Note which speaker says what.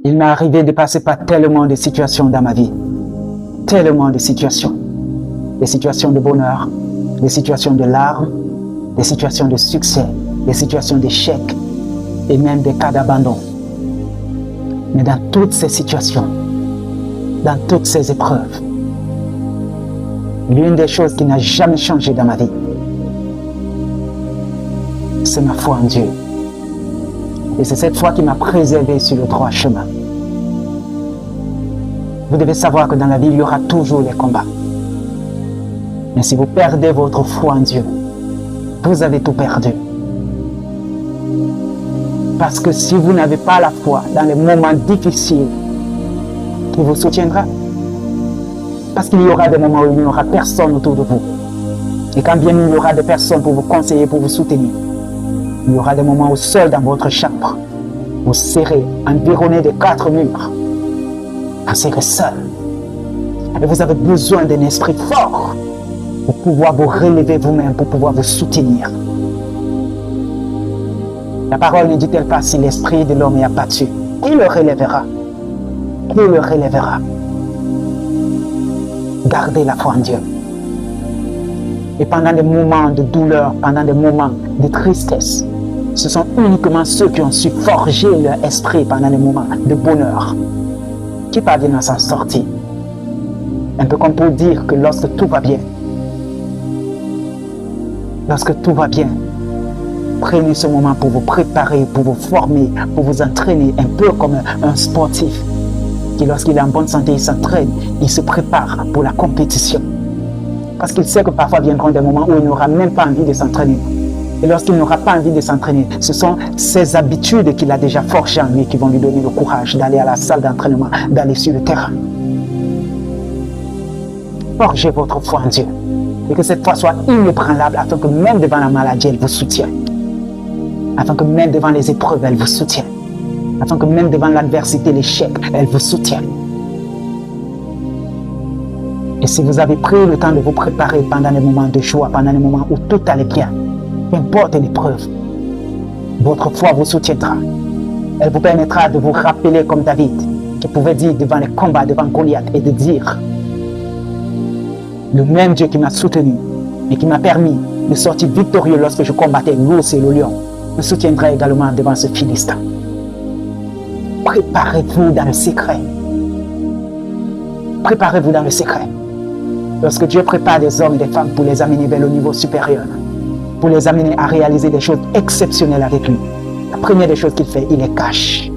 Speaker 1: Il m'est arrivé de passer par tellement de situations dans ma vie. Tellement de situations. Des situations de bonheur, des situations de larmes, des situations de succès, des situations d'échec et même des cas d'abandon. Mais dans toutes ces situations, dans toutes ces épreuves, l'une des choses qui n'a jamais changé dans ma vie, c'est ma foi en Dieu. Et c'est cette foi qui m'a préservé sur le droit chemin. Vous devez savoir que dans la vie, il y aura toujours des combats. Mais si vous perdez votre foi en Dieu, vous avez tout perdu. Parce que si vous n'avez pas la foi dans les moments difficiles, qui vous soutiendra, parce qu'il y aura des moments où il n'y aura personne autour de vous. Et quand bien il y aura des personnes pour vous conseiller, pour vous soutenir, il y aura des moments où seul dans votre chambre, vous serez environné de 4 murs. Vous serez seul. Et vous avez besoin d'un esprit fort pour pouvoir vous relever vous-même, pour pouvoir vous soutenir. La parole ne dit-elle pas si l'esprit de l'homme est abattu, qui le relèvera? Qui le relèvera? Gardez la foi en Dieu. Et pendant des moments de douleur, pendant des moments de tristesse, ce sont uniquement ceux qui ont su forger leur esprit pendant des moments de bonheur qui parviennent à s'en sortir. Un peu comme pour dire que lorsque tout va bien, prenez ce moment pour vous préparer, pour vous former, pour vous entraîner, un peu comme un sportif qui, lorsqu'il est en bonne santé, il s'entraîne, il se prépare pour la compétition. Parce qu'il sait que parfois viendront des moments où il n'aura même pas envie de s'entraîner. Et lorsqu'il n'aura pas envie de s'entraîner, ce sont ses habitudes qu'il a déjà forgées en lui qui vont lui donner le courage d'aller à la salle d'entraînement, d'aller sur le terrain. Forgez votre foi en Dieu. Et que cette foi soit inébranlable afin que même devant la maladie, elle vous soutienne. Afin que même devant les épreuves, elle vous soutienne. Afin que même devant l'adversité, l'échec, elle vous soutienne. Et si vous avez pris le temps de vous préparer pendant les moments de joie, pendant les moments où tout allait bien, peu importe l'épreuve, votre foi vous soutiendra. Elle vous permettra de vous rappeler comme David, qui pouvait dire devant les combats, devant Goliath, et de dire: le même Dieu qui m'a soutenu et qui m'a permis de sortir victorieux lorsque je combattais l'ours et le lion, me soutiendra également devant ce Philistin. Préparez-vous dans le secret. Préparez-vous dans le secret. Lorsque Dieu prépare des hommes et des femmes pour les amener vers le niveau supérieur, pour les amener à réaliser des choses exceptionnelles avec lui, la première des choses qu'il fait, il les cache.